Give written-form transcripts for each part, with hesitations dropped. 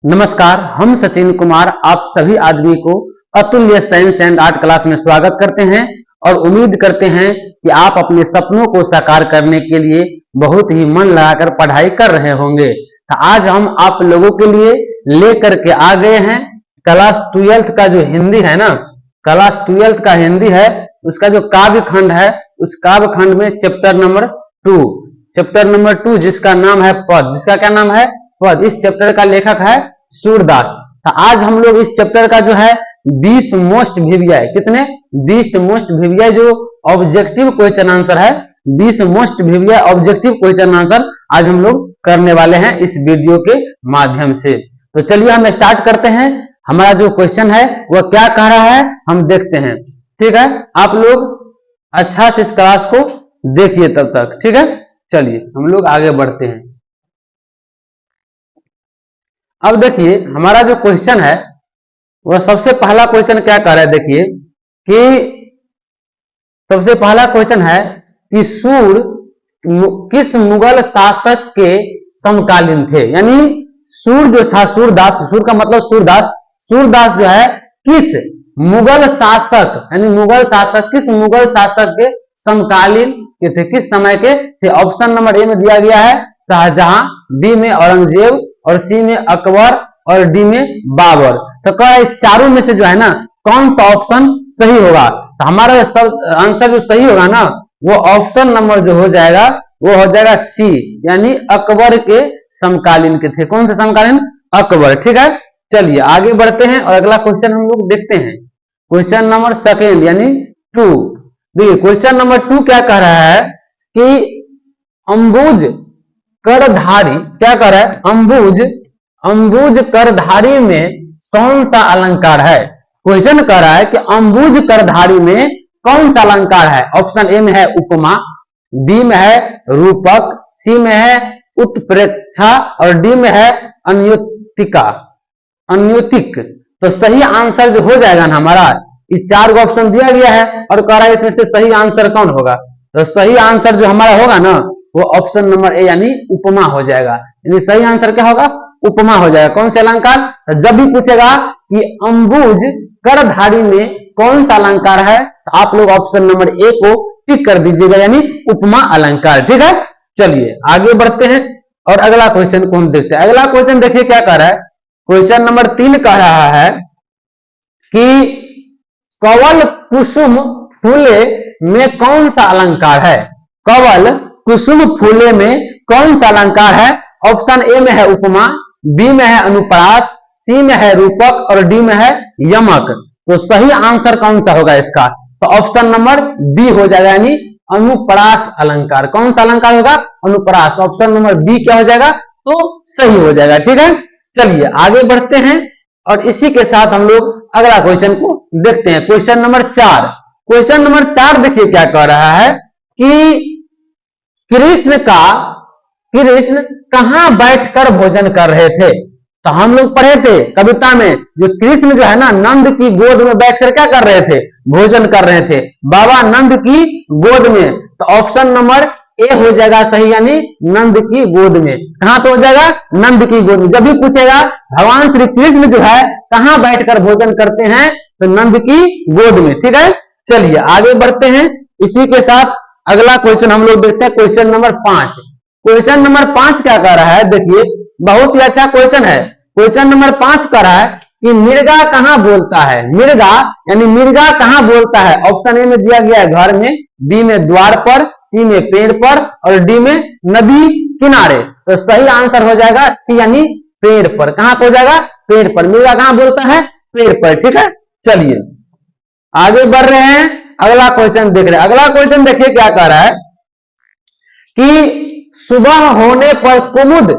नमस्कार, हम सचिन कुमार आप सभी आदमी को अतुल्य साइंस एंड आर्ट क्लास में स्वागत करते हैं और उम्मीद करते हैं कि आप अपने सपनों को साकार करने के लिए बहुत ही मन लगाकर पढ़ाई कर रहे होंगे। तो आज हम आप लोगों के लिए लेकर के आ गए हैं क्लास 12th का जो हिंदी है ना, क्लास 12th का हिंदी है, उसका जो काव्य खंड है, उस काव्य खंड में चैप्टर नंबर 2 जिसका नाम है पद। जिसका क्या नाम है? पद। इस चैप्टर का लेखक है सूरदास। तो आज हम लोग इस चैप्टर का जो है 20 मोस्ट वीवीआई, कितने 20 मोस्ट वीवीआई जो ऑब्जेक्टिव क्वेश्चन आंसर है, 20 most VVI objective question answer आज हम लोग करने वाले हैं इस वीडियो के माध्यम से। तो चलिए हम स्टार्ट करते हैं। हमारा जो क्वेश्चन है वह क्या कह रहा है हम देखते हैं। ठीक है, आप लोग अच्छा से इस क्लास को देखिए तब तक। ठीक है, चलिए हम लोग आगे बढ़ते हैं। अब देखिए हमारा जो क्वेश्चन है वह सबसे पहला क्वेश्चन क्या कह रहा है, देखिए कि सबसे पहला क्वेश्चन है कि सूर किस मुगल शासक के समकालीन थे। यानी सूर जो था, सूर का मतलब सूरदास जो है किस मुगल शासक, यानी मुगल शासक किस मुगल शासक के समकालीन के थे, किस समय के थे। ऑप्शन नंबर ए में दिया गया है शाहजहां, बी में औरंगजेब और सी में अकबर और डी में बाबर। तो कह रहा चारों में से जो है ना कौन सा ऑप्शन सही होगा। तो हमारा आंसर जो सही होगा ना वो ऑप्शन नंबर जो हो जाएगा वो हो जाएगा सी, यानी अकबर के समकालीन के थे। कौन से समकालीन? अकबर। ठीक है, चलिए आगे बढ़ते हैं और अगला क्वेश्चन हम लोग देखते हैं। क्वेश्चन नंबर 2 यानी 2। देखिए क्वेश्चन नंबर 2 क्या कह रहा है कि अंबुज करधारी, क्या कर रहा है? अंबुज करधारी में कौन सा अलंकार है। क्वेश्चन कर रहा है कि अंबुज करधारी में कौन सा अलंकार है। ऑप्शन ए में है उपमा, बी में है रूपक, सी में है उत्प्रेक्षा और डी में है अन्योतिक। तो सही आंसर जो हो जाएगा ना हमारा, इस 4 ऑप्शन दिया गया है और कह रहा है इसमें से सही आंसर कौन होगा। तो सही आंसर जो हमारा होगा ना वो ऑप्शन नंबर ए यानी उपमा हो जाएगा। यानी सही आंसर क्या होगा? उपमा हो जाएगा। कौन सा अलंकार? जब भी पूछेगा कि अंबुज करधारी में कौन सा अलंकार है तो आप लोग ऑप्शन नंबर ए को टिक कर दीजिएगा, यानी उपमा अलंकार। ठीक है, चलिए आगे बढ़ते हैं और अगला क्वेश्चन को हम देखते हैं। अगला क्वेश्चन देखिए क्या कह रहा है। क्वेश्चन नंबर 3 कह रहा है कि कवल कुसुम फूले में कौन सा अलंकार है। कवल कुसुम फूले में कौन सा अलंकार है। ऑप्शन ए में है उपमा, बी में है अनुप्रास, सी में है रूपक और डी में है यमक। तो सही आंसर कौन सा होगा इसका? तो ऑप्शन नंबर बी हो जाएगा, यानी अनुप्रास अलंकार। कौन सा अलंकार होगा? अनुप्रास। ऑप्शन नंबर बी क्या हो जाएगा? तो सही हो जाएगा। ठीक है, चलिए आगे बढ़ते हैं और इसी के साथ हम लोग अगला क्वेश्चन को देखते हैं। Question number 4। क्वेश्चन नंबर 4 देखिए क्या कह रहा है कि कृष्ण कहां बैठकर भोजन कर रहे थे। तो हम लोग पढ़े थे कविता में जो कृष्ण जो है ना नंद की गोद में बैठकर क्या कर रहे थे? भोजन कर रहे थे बाबा नंद की गोद में। तो ऑप्शन नंबर ए हो जाएगा सही, यानी नंद की गोद में। कहां पे हो जाएगा? नंद की गोद में। जब भी पूछेगा भगवान श्री कृष्ण जो है कहां बैठकर भोजन करते हैं तो नंद की गोद में। ठीक है, चलिए आगे बढ़ते हैं। इसी के साथ अगला क्वेश्चन हम लोग देखते हैं। Question number 5। क्वेश्चन नंबर 5 क्या कर रहा है, देखिए बहुत ही अच्छा क्वेश्चन है। क्वेश्चन नंबर 5 कर रहा है कि मिर्गा कहां बोलता है। मिर्गा यानी मिर्गा कहां बोलता है। ऑप्शन ए में दिया गया है घर में, बी में द्वार पर, सी में पेड़ पर और डी में नदी किनारे। तो सही आंसर हो जाएगा सी, यानी पेड़ पर। कहां पर हो जाएगा? पेड़ पर। मिर्गा कहां बोलता है? पेड़ पर। ठीक है, चलिए आगे बढ़ रहे हैं, अगला क्वेश्चन देख रहे हैं। अगला क्वेश्चन देखिए क्या कह रहा है कि सुबह होने पर कुमुद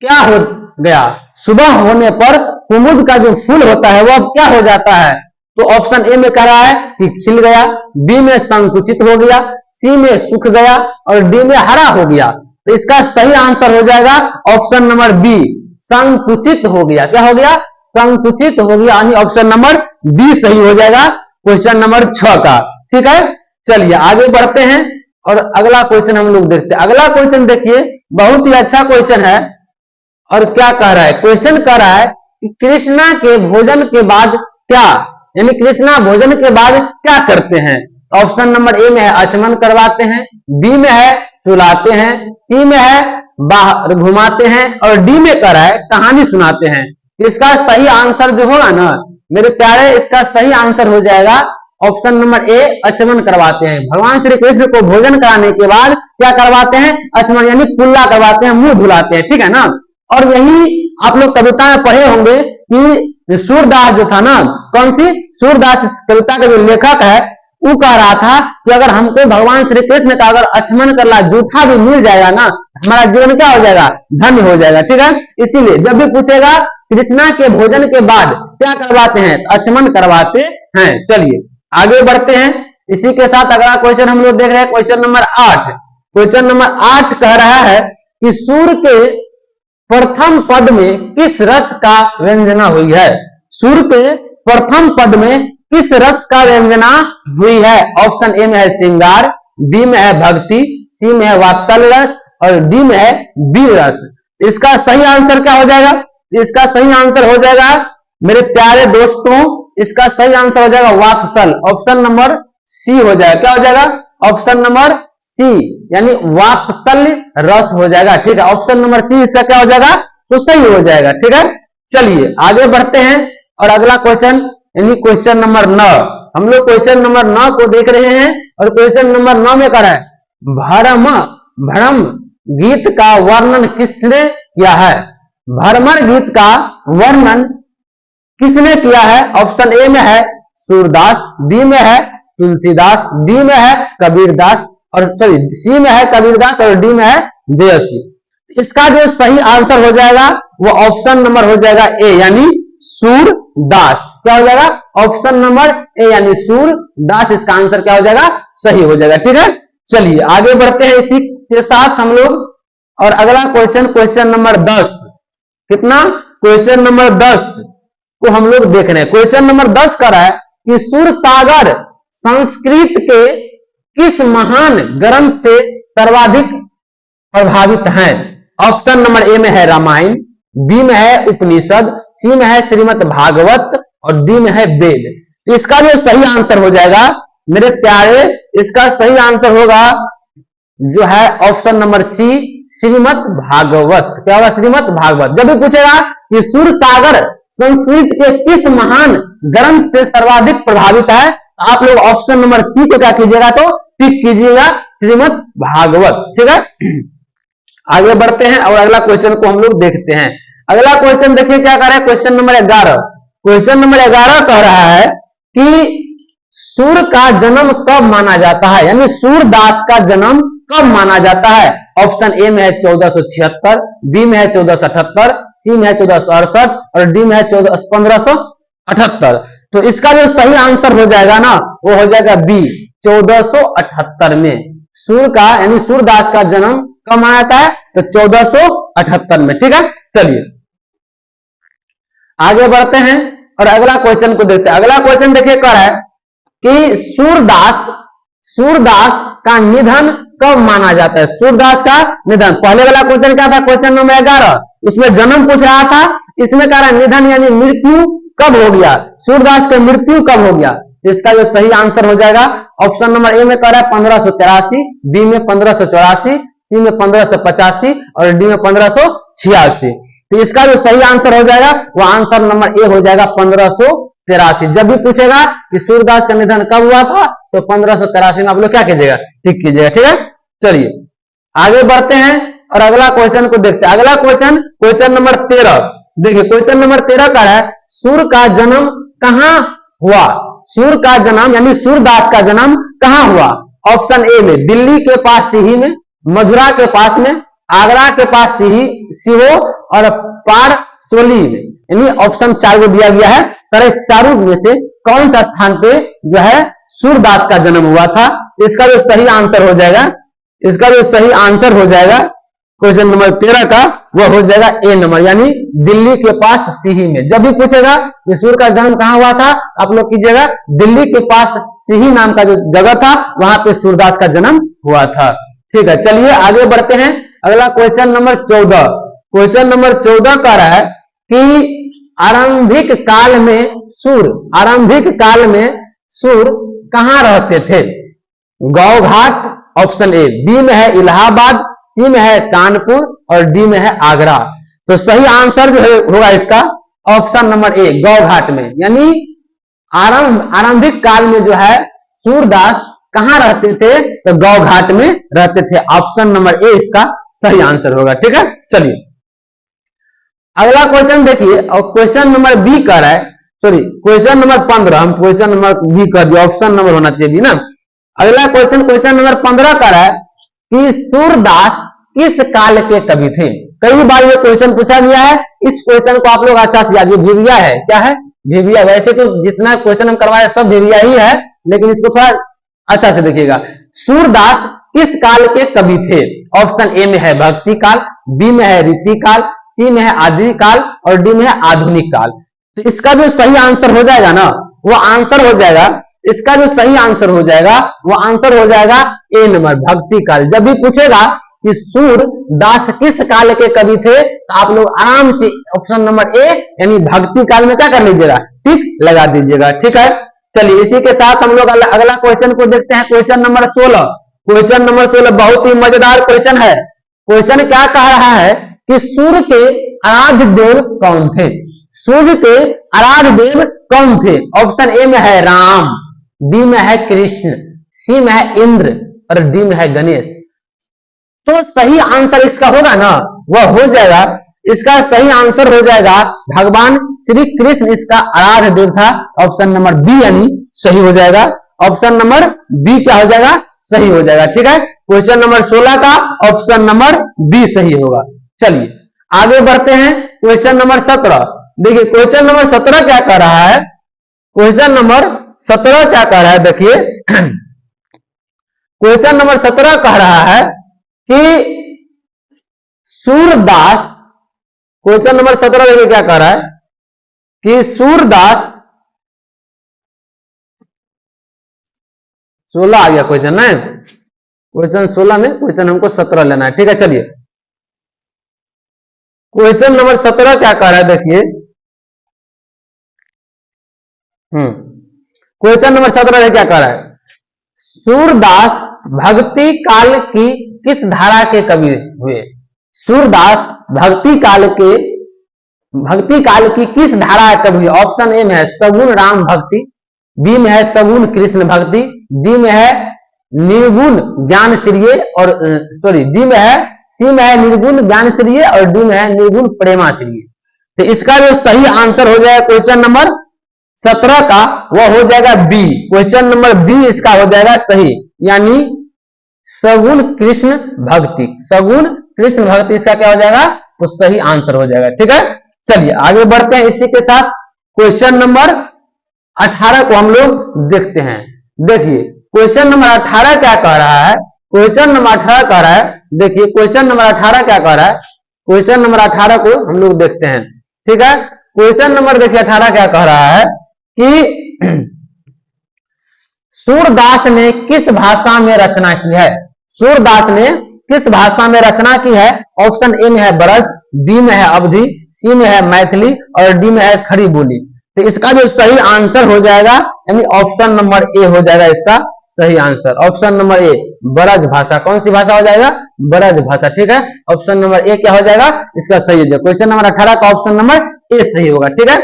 क्या हो गया। सुबह होने पर कुमुद का जो फूल होता है वह क्या हो जाता है। तो ऑप्शन ए में कह रहा है कि खिल गया, बी में संकुचित हो गया, सी में सूख गया और डी में हरा हो गया। तो इसका सही आंसर हो जाएगा ऑप्शन नंबर बी, संकुचित हो गया। क्या हो गया? संकुचित हो गया, यानी ऑप्शन नंबर बी सही हो जाएगा क्वेश्चन नंबर 6 का। ठीक है, चलिए आगे बढ़ते हैं और अगला क्वेश्चन हम लोग देखते हैं। अगला क्वेश्चन देखिए बहुत ही अच्छा क्वेश्चन है और क्या कह रहा है। क्वेश्चन कह रहा है कि कृष्णा के भोजन के बाद क्या, यानी कृष्णा भोजन के बाद क्या करते हैं। ऑप्शन नंबर ए में है आचमन करवाते हैं, बी में है सुलाते हैं, सी में है बाहर घुमाते हैं और डी में कर है कहानी सुनाते हैं। इसका सही आंसर जो होगा ना मेरे प्यारे, इसका सही आंसर हो जाएगा ऑप्शन नंबर ए आचमन करवाते हैं। भगवान श्री कृष्ण को भोजन कराने के बाद क्या करवाते हैं, आचमन यानी कुल्ला करवाते हैं, मुंह धुलाते हैं, ठीक है ना। और यही आप लोग कविता में पढ़े होंगे कि सूरदास जो था ना, कौन सी सूरदास कविता का जो लेखक है वो कह रहा था कि अगर हमको भगवान श्री कृष्ण का अगर आचमन करना जूठा भी मिल जाएगा ना, हमारा जीवन क्या हो जाएगा, धन्य हो जाएगा, ठीक है। इसीलिए जब भी पूछेगा कृष्णा के भोजन के बाद क्या करवाते हैं, आचमन करवाते हैं। चलिए आगे बढ़ते हैं। इसी के साथ अगला क्वेश्चन हम लोग देख रहे हैं, क्वेश्चन नंबर 8। क्वेश्चन नंबर 8 कह रहा है कि सूर के प्रथम पद में किस रस का व्यंजना हुई है। सूर के प्रथम पद में किस रस का व्यंजना हुई है। ऑप्शन ए में है श्रृंगार, बी में है भक्ति, सी में है वात्सल्य रस और डी में है वीर रस। इसका सही आंसर क्या हो जाएगा, इसका सही आंसर हो जाएगा मेरे प्यारे दोस्तों, इसका सही आंसर हो जाएगा वात्सल। ऑप्शन नंबर सी हो जाएगा, क्या हो जाएगा, ऑप्शन नंबर सी यानी वात्सल्य रस हो जाएगा, ठीक है। ऑप्शन नंबर सी इसका क्या हो जाएगा, तो सही हो जाएगा, ठीक है। चलिए आगे बढ़ते हैं और अगला क्वेश्चन यानी क्वेश्चन नंबर 9। हम लोग क्वेश्चन नंबर 9 को देख रहे हैं और क्वेश्चन नंबर 9 में कर है भ्रम गीत का वर्णन किसने किया है। भ्रमर गीत का वर्णन किसने किया है। ऑप्शन ए में है सूरदास, बी में है तुलसीदास, डी में है कबीरदास और सॉरी सी में है कबीरदास और डी में है जयसी। इसका जो सही आंसर हो जाएगा वो ऑप्शन नंबर हो जाएगा ए यानी सूरदास। क्या हो जाएगा, ऑप्शन नंबर ए यानी सूरदास। इसका आंसर क्या हो जाएगा, सही हो जाएगा, ठीक है। चलिए आगे बढ़ते हैं इसी के साथ हम लोग और अगला क्वेश्चन, क्वेश्चन नंबर 10। कितना, क्वेश्चन नंबर 10 को हम लोग देख रहे हैं। क्वेश्चन नंबर 10 कर रहा है कि सूरसागर संस्कृत के किस महान ग्रंथ से सर्वाधिक प्रभावित हैं। ऑप्शन नंबर ए में है रामायण, बी में है उपनिषद, सी में है श्रीमद् भागवत और डी में है वेद। इसका जो सही आंसर हो जाएगा मेरे प्यारे, इसका सही आंसर होगा जो है option number C Shrimad Bhagavat. क्या होगा, श्रीमद् भागवत। जब भी पूछेगा कि सूरसागर संस्कृत के किस महान ग्रंथ से सर्वाधिक प्रभावित है, तो आप लोग ऑप्शन नंबर सी को क्या कीजिएगा, तो टिक कीजिएगा श्रीमद् भागवत, ठीक है। आगे बढ़ते हैं और अगला क्वेश्चन को हम लोग देखते हैं। अगला क्वेश्चन देखिए क्या कह रहा है, क्वेश्चन नंबर 11। क्वेश्चन नंबर 11 कह रहा है कि सूर का जन्म कब माना जाता है, यानी सूरदास का जन्म कब माना जाता है। ऑप्शन ए में है 1476, बी में है 1478, सी में है 1468 और डी में है 1578। तो इसका जो सही आंसर हो जाएगा ना वो हो जाएगा बी 1478 में। सूर का यानी सूरदास का जन्म कब माना जाता है, तो 1478 में, ठीक है। चलिए आगे बढ़ते हैं और अगला क्वेश्चन को देखते हैं। अगला क्वेश्चन देखिए कर है कि सूरदास का निधन कब माना जाता है। सूरदास का निधन, पहले वाला क्वेश्चन क्या था, क्वेश्चन नंबर 11, उसमें जन्म पूछ रहा था, इसमें कह रहा है निधन यानी मृत्यु कब हो गया, सूरदास का मृत्यु कब हो गया। इसका जो सही आंसर हो जाएगा ऑप्शन नंबर ए में कह रहा है 1583, बी में 1584, सी में 1585 और डी में 1586। तो इसका जो सही आंसर हो जाएगा वो आंसर नंबर ए हो जाएगा 1583। जब भी पूछेगा कि सूरदास का निधन कब हुआ था, तो 1583 में आप लोग क्या कीजिएगा, टिक कीजिएगा, ठीक है। चलिए आगे बढ़ते हैं और अगला क्वेश्चन को देखते हैं। अगला क्वेश्चन, क्वेश्चन नंबर 13। देखिए क्वेश्चन नंबर 13 का है सूर का जन्म कहां हुआ। सूर का जन्म यानी सूरदास का जन्म कहां हुआ। ऑप्शन ए में दिल्ली के पास सीही में, मथुरा के पास में, आगरा के पास सीहो और पारसोली में, यानी ऑप्शन 4 को दिया गया है। तर इस चारों में से कौन सा स्थान पे जो है सूरदास का जन्म हुआ था। इसका जो सही आंसर हो जाएगा, इसका जो सही आंसर हो जाएगा क्वेश्चन नंबर 13 का वो हो जाएगा ए नंबर यानी दिल्ली के पास सीही में। जब भी पूछेगा कि सूर का जन्म कहां हुआ था, आप लोग कीजिएगा दिल्ली के पास सीही नाम का जो जगह था वहां पे सूरदास का जन्म हुआ था, ठीक है। चलिए आगे बढ़ते हैं। अगला क्वेश्चन नंबर 14। क्वेश्चन नंबर 14 कह रहा है कि आरंभिक काल में सूर कहां रहते थे? गौ घाट, ऑप्शन ए। बी में है इलाहाबाद, सी में है कानपुर और डी में है आगरा। तो सही आंसर जो होगा इसका ऑप्शन नंबर ए, गौ घाट में। यानी आरंभिक काल में जो है सूरदास कहां रहते थे? तो गौ घाट में रहते थे। ऑप्शन नंबर ए इसका सही आंसर होगा। ठीक है, चलिए अगला क्वेश्चन देखिए। और क्वेश्चन नंबर बी कर रहा है, सॉरी क्वेश्चन नंबर 15, हम क्वेश्चन नंबर बी कर दिया, ऑप्शन नंबर होना चाहिए भी ना। अगला क्वेश्चन नंबर 15 कर रहा है कि सूरदास किस काल के कवि थे? कई बार ये क्वेश्चन पूछा गया है। इस क्वेश्चन को आप लोग अच्छा से याद, भेविया है। क्या है? भेविया। वैसे तो जितना क्वेश्चन हम करवाए सब भेविया ही है, लेकिन इसको थोड़ा अच्छा से देखिएगा। सूरदास किस काल के कवि थे? ऑप्शन ए में है भक्ति काल, बी में है रीति काल, सी में है आदि काल और डी में है आधुनिक काल। तो इसका जो सही आंसर हो जाएगा ना, वो आंसर हो जाएगा, इसका जो सही आंसर हो जाएगा वो आंसर हो जाएगा ए नंबर, भक्ति काल। जब भी पूछेगा कि सूरदास किस काल के कवि थे, तो आप लोग आराम से ऑप्शन नंबर ए यानी भक्ति काल में क्या कर लीजिएगा, टिक लगा दीजिएगा। ठीक है, चलिए इसी के साथ हम लोग अगला क्वेश्चन को देखते हैं। Question number 16। क्वेश्चन नंबर 16 बहुत ही मजेदार क्वेश्चन है। क्वेश्चन क्या कह रहा है कि सूर्य के आराध्य देव कौन थे? सूर्य के आराध्य देव कौन थे? ऑप्शन ए में है राम, बी में है कृष्ण, सी में है इंद्र और डी में है गणेश। तो सही आंसर इसका होगा ना, वह हो जाएगा, इसका सही आंसर हो जाएगा भगवान श्री कृष्ण, इसका आराध्य देव था। ऑप्शन नंबर बी यानी सही हो जाएगा। ऑप्शन नंबर बी क्या हो जाएगा, सही हो जाएगा। ठीक है, क्वेश्चन नंबर 16 का ऑप्शन नंबर बी सही होगा। चलिए आगे बढ़ते हैं। क्वेश्चन नंबर 17 देखिए। क्वेश्चन नंबर 17 क्या कह रहा है? क्वेश्चन नंबर 17 क्या कह रहा है? देखिए क्वेश्चन नंबर 17 कह रहा है कि सूरदास, क्वेश्चन नंबर 17 देखिए क्या कह रहा है कि सूरदास, 16 आ गया क्वेश्चन ना, क्वेश्चन 16 में क्वेश्चन हमको 17 लेना है। ठीक है, चलिए क्वेश्चन नंबर 17 क्या कह रहा है? देखिए क्वेश्चन नंबर 17 क्या कह रहा है? सूरदास भक्ति काल की किस धारा के कवि हुए? सूरदास भक्ति काल की किस धारा के कवि? ऑप्शन ए में है सगुण राम भक्ति, बी में है सगुण कृष्ण भक्ति, डी में है निर्गुण ज्ञान श्रीय और डी में है, सी में है निर्गुण ज्ञान श्रीय और डी में है निर्गुण प्रेमा श्रीय। तो इसका जो सही आंसर हो जाएगा क्वेश्चन नंबर 17 का, वह हो जाएगा बी। क्वेश्चन नंबर बी इसका हो जाएगा सही, यानी सगुण कृष्ण भक्ति। सगुण कृष्ण भक्ति इसका क्या हो जाएगा, तो सही आंसर हो जाएगा। ठीक है, चलिए आगे बढ़ते हैं। इसी के साथ क्वेश्चन नंबर 18 को हम लोग देखते हैं। देखिए क्वेश्चन नंबर 18 क्या कह रहा है? क्वेश्चन नंबर 18 कह रहा है, देखिए क्वेश्चन नंबर 18 क्या कह रहा है? क्वेश्चन नंबर 18 को हम लोग देखते हैं। ठीक है, क्वेश्चन नंबर देखिए 18 क्या कह रहा है कि सूरदास ने किस भाषा में रचना की है? सूरदास ने किस भाषा में रचना की है? ऑप्शन ए में है ब्रज, बी में है अवधी, सी में है मैथिली और डी में है खड़ी बोली। तो इसका जो सही आंसर हो जाएगा यानी ऑप्शन नंबर ए हो जाएगा इसका सही answer. Option number A Braj भाषा। कौन सी भाषा हो जाएगा? ब्रज भाषा। ठीक है, ऑप्शन नंबर ए क्या हो जाएगा इसका सही हो जाएगा। क्वेश्चन नंबर 18 का ऑप्शन नंबर ए सही होगा। ठीक है,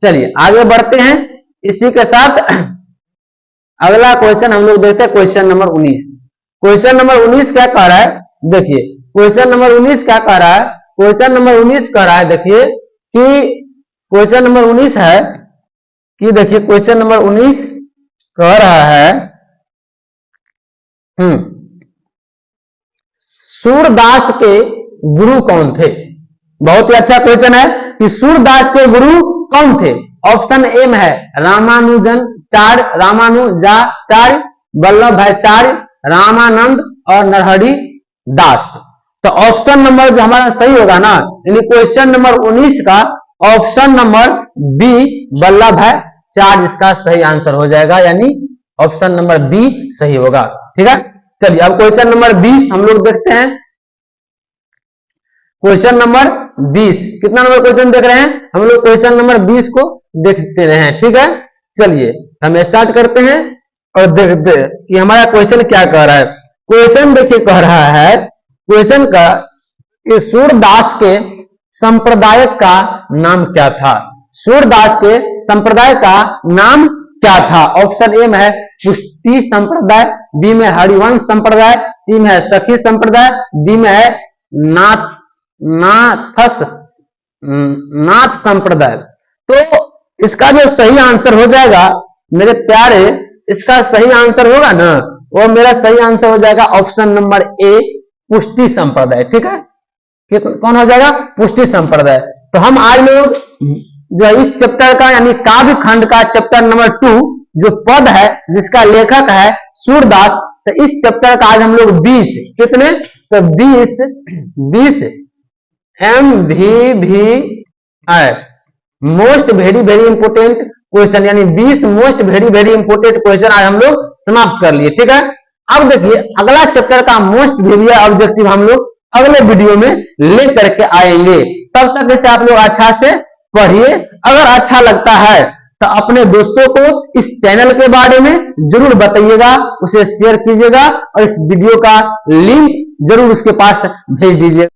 चलिए आगे बढ़ते हैं। इसी के साथ अगला क्वेश्चन हम लोग देखते हैं, क्वेश्चन नंबर 19। क्वेश्चन नंबर 19 क्या कह रहा है? देखिए क्वेश्चन नंबर 19 क्या कह रहा है? क्वेश्चन नंबर 19 कह रहा है, देखिए कि क्वेश्चन नंबर 19 है कि देखिए क्वेश्चन नंबर 19 कह रहा है सूरदास के गुरु कौन थे? बहुत ही अच्छा क्वेश्चन है कि सूरदास के गुरु कौन थे? ऑप्शन ए में है रामानुजाचार्य, रामानुजाचार्य, वल्लभाचार्य, रामानंद और नरहरि दास। तो ऑप्शन नंबर जो हमारा सही होगा ना, यानी क्वेश्चन नंबर 19 का ऑप्शन नंबर बी वल्लभाचार्य इसका सही आंसर हो जाएगा, यानी ऑप्शन नंबर बी सही होगा। ठीक है, चलिए अब क्वेश्चन नंबर 20 हम लोग देखते हैं। Question number 20। कितना नंबर क्वेश्चन देख रहे हैं हम लोग? क्वेश्चन नंबर 20 को देखते रहे हैं। ठीक है, चलिए हम स्टार्ट करते हैं और देखते हैं कि हमारा क्वेश्चन क्या कह रहा है। क्वेश्चन देखिए कह रहा है, क्वेश्चन का कि सूरदास के संप्रदाय का नाम क्या था? सूरदास के संप्रदाय का नाम क्या था? ऑप्शन ए में है पुष्टि संप्रदाय, बी में हरिवंश संप्रदाय, सी में है सखी संप्रदाय, डी में है नाथ संप्रदाय। तो इसका जो सही आंसर हो जाएगा मेरे प्यारे, इसका सही आंसर होगा ना, वो मेरा सही आंसर हो जाएगा ऑप्शन नंबर ए पुष्टि संप्रदाय। ठीक है, कौन हो जाएगा? पुष्टि संप्रदाय। तो हम आज लोग जो इस चैप्टर का यानी काव्य खंड का चैप्टर नंबर 2 जो पद है जिसका लेखक है सूरदास, तो इस चैप्टर का आज हम लोग 20 कितने? तो 20 MVVI most very very important question यानी 20 most very very important question आज हम लोग समाप्त कर लिए। ठीक है, अब देखिए अगला चैप्टर का मोस्ट वेरियस ऑब्जेक्टिव हम लोग अगले वीडियो में ले करके आएंगे। तब तक इसे आप लोग अच्छा से पढ़िए। अगर अच्छा लगता है तो अपने दोस्तों को इस चैनल के बारे में जरूर बताइएगा, उसे शेयर कीजिएगा और इस वीडियो का लिंक जरूर उसके पास भेज दीजिए।